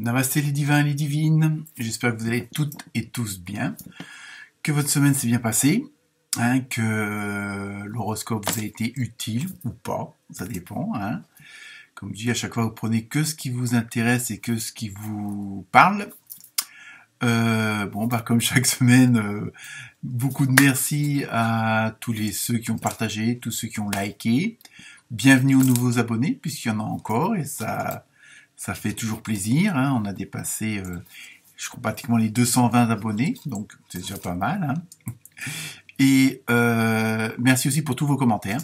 Namasté les divins et les divines, j'espère que vous allez toutes et tous bien, que votre semaine s'est bien passée, que l'horoscope vous a été utile ou pas, ça dépend. Comme je dis, à chaque fois vous prenez que ce qui vous intéresse et que ce qui vous parle. Comme chaque semaine, beaucoup de merci à ceux qui ont partagé, tous ceux qui ont liké. Bienvenue aux nouveaux abonnés, puisqu'il y en a encore, et ça fait toujours plaisir. On a dépassé, je crois, pratiquement les 220 abonnés, donc c'est déjà pas mal. Et merci aussi pour tous vos commentaires.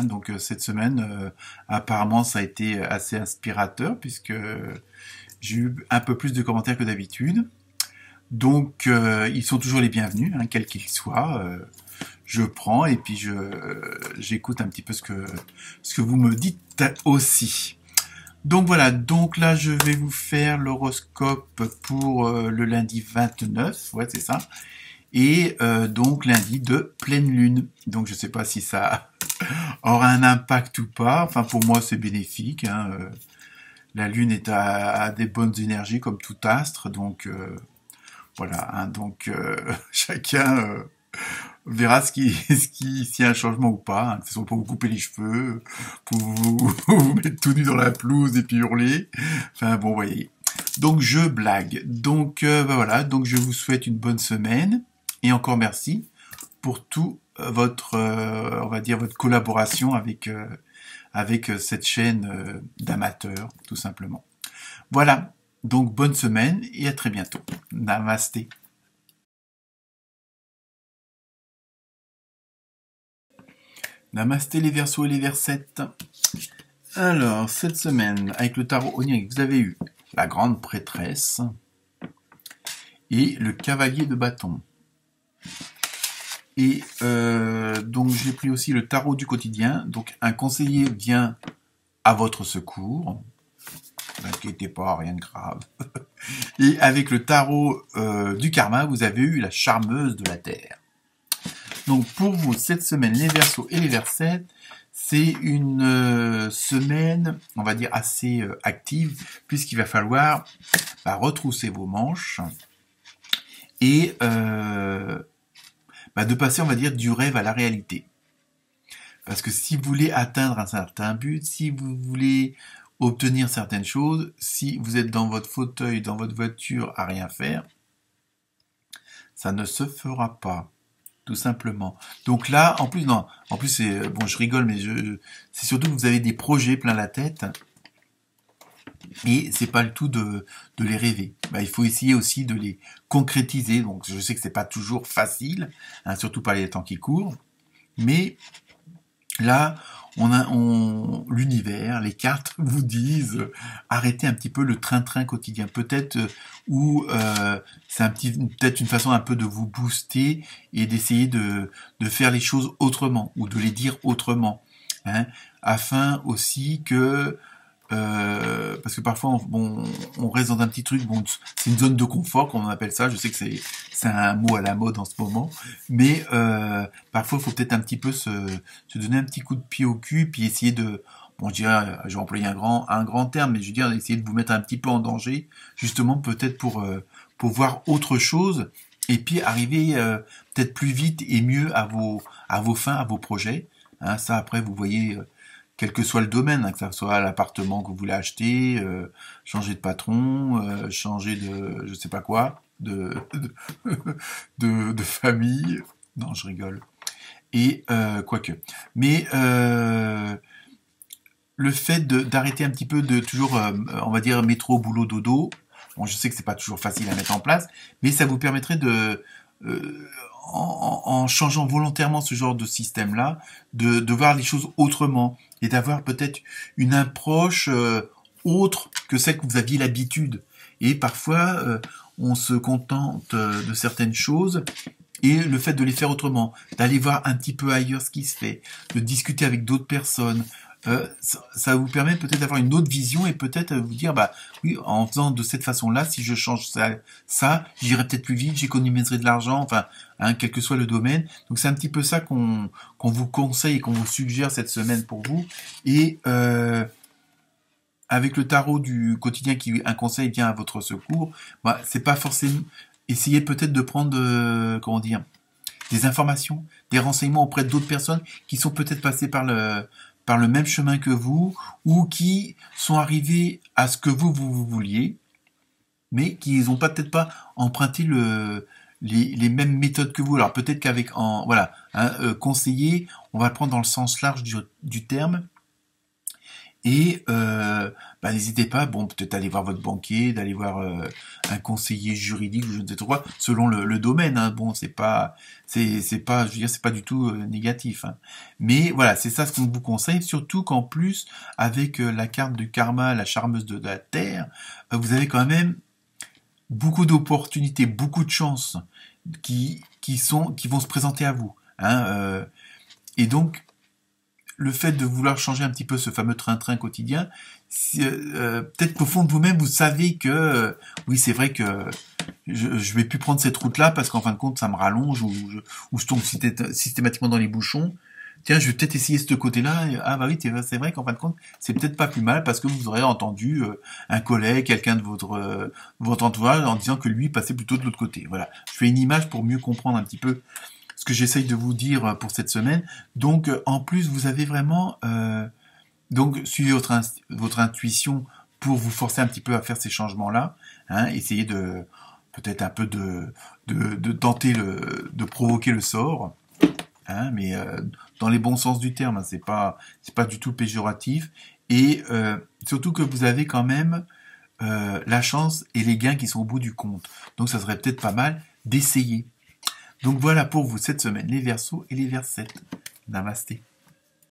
Donc cette semaine, apparemment, ça a été assez inspirateur, puisque j'ai eu un peu plus de commentaires que d'habitude. Donc ils sont toujours les bienvenus, quels qu'ils soient. Je prends et puis j'écoute un petit peu ce que vous me dites aussi. Donc voilà, donc là je vais vous faire l'horoscope pour le lundi 29, ouais c'est ça, et donc lundi de pleine lune. Donc je sais pas si ça aura un impact ou pas, enfin pour moi c'est bénéfique. La lune est à des bonnes énergies comme tout astre, donc voilà, donc chacun verra s'il y a un changement ou pas, que ce soit pour vous couper les cheveux, pour vous mettre tout nu dans la pelouse et puis hurler. Enfin bon, voyez. Donc je blague. Donc voilà, donc je vous souhaite une bonne semaine et encore merci pour tout votre, on va dire votre collaboration avec cette chaîne d'amateurs, tout simplement. Voilà. Donc bonne semaine et à très bientôt. Namasté. Namasté les Verseaux et les Versettes. Alors, cette semaine, avec le tarot onirique, vous avez eu la grande prêtresse et le cavalier de bâton. Et donc j'ai pris aussi le tarot du quotidien. Donc un conseiller vient à votre secours. N'inquiétez pas, rien de grave. Et avec le tarot du karma, vous avez eu la charmeuse de la terre. Donc pour vous, cette semaine, les Verseaux et les Versettes, c'est une semaine, on va dire, assez active, puisqu'il va falloir retrousser vos manches et de passer, on va dire, du rêve à la réalité. Parce que si vous voulez atteindre un certain but, si vous voulez obtenir certaines choses, si vous êtes dans votre fauteuil, dans votre voiture à rien faire, ça ne se fera pas. Tout simplement. Donc là, en plus c'est bon, je rigole, mais c'est surtout que vous avez des projets plein la tête et c'est pas le tout de les rêver. Il faut essayer aussi de les concrétiser. Donc je sais que c'est pas toujours facile, surtout par les temps qui courent, mais là, l'univers, les cartes vous disent arrêtez un petit peu le train-train quotidien. Peut-être c'est peut-être une façon un peu de vous booster et d'essayer de faire les choses autrement ou de les dire autrement, afin aussi que parce que parfois on reste dans un petit truc, c'est une zone de confort qu'on appelle ça, je sais que c'est un mot à la mode en ce moment, mais parfois il faut peut-être un petit peu se donner un petit coup de pied au cul, puis essayer de, je vais employer un grand terme, mais je veux dire essayer de vous mettre un petit peu en danger, justement peut-être pour voir autre chose, et puis arriver peut-être plus vite et mieux à vos fins, à vos projets. Ça après vous voyez, quel que soit le domaine, que ce soit l'appartement que vous voulez acheter, changer de patron, changer de je sais pas quoi, de famille. Non, je rigole. Et quoique. Mais le fait d'arrêter un petit peu de toujours, on va dire, métro, boulot, dodo, bon, je sais que c'est pas toujours facile à mettre en place, mais ça vous permettrait de en changeant volontairement ce genre de système-là, de voir les choses autrement et d'avoir peut-être une approche autre que celle que vous aviez l'habitude. Et parfois, on se contente de certaines choses et le fait de les faire autrement, d'aller voir un petit peu ailleurs ce qui se fait, de discuter avec d'autres personnes, ça vous permet peut-être d'avoir une autre vision et peut-être vous dire, oui, en faisant de cette façon-là, si je change ça, j'irai peut-être plus vite, j'économiserai de l'argent, enfin, quel que soit le domaine. Donc c'est un petit peu ça qu'on vous conseille et qu'on vous suggère cette semaine pour vous. Et avec le tarot du quotidien qui un conseil vient à votre secours, bah, c'est pas forcément. Essayez peut-être de prendre, comment dire, des informations, des renseignements auprès d'autres personnes qui sont peut-être passées par le même chemin que vous ou qui sont arrivés à ce que vous vouliez, mais qui n'ont peut-être pas emprunté les mêmes méthodes que vous. Alors peut-être qu'avec voilà, conseiller, on va le prendre dans le sens large du terme. Et bah, n'hésitez pas, bon, peut-être aller voir votre banquier, d'aller voir un conseiller juridique ou je ne sais trop quoi, selon le domaine. Hein. Bon, c'est pas, je veux dire, c'est pas du tout négatif. Hein. Mais voilà, c'est ça ce qu'on vous conseille, surtout qu'en plus, avec la carte du karma, la charmeuse de la terre, vous avez quand même beaucoup d'opportunités, beaucoup de chances qui vont se présenter à vous. Hein. Et donc le fait de vouloir changer un petit peu ce fameux train-train quotidien, peut-être qu'au fond de vous-même, vous savez que oui, c'est vrai que je vais plus prendre cette route-là parce qu'en fin de compte, ça me rallonge ou je tombe systématiquement dans les bouchons. Tiens, je vais peut-être essayer ce côté-là. Ah bah oui, c'est vrai qu'en fin de compte, c'est peut-être pas plus mal parce que vous aurez entendu un collègue, quelqu'un de votre entourage en disant que lui passait plutôt de l'autre côté. Voilà. Je fais une image pour mieux comprendre un petit peu ce que j'essaye de vous dire pour cette semaine. Donc, en plus, vous avez vraiment... donc, suivez votre intuition pour vous forcer un petit peu à faire ces changements-là. Hein, essayez de peut-être un peu de tenter de provoquer le sort. Hein, mais dans les bons sens du terme. Hein, c'est pas du tout péjoratif. Et surtout que vous avez quand même la chance et les gains qui sont au bout du compte. Donc, ça serait peut-être pas mal d'essayer. Donc voilà pour vous cette semaine, les Verseaux et les Versettes. Namasté.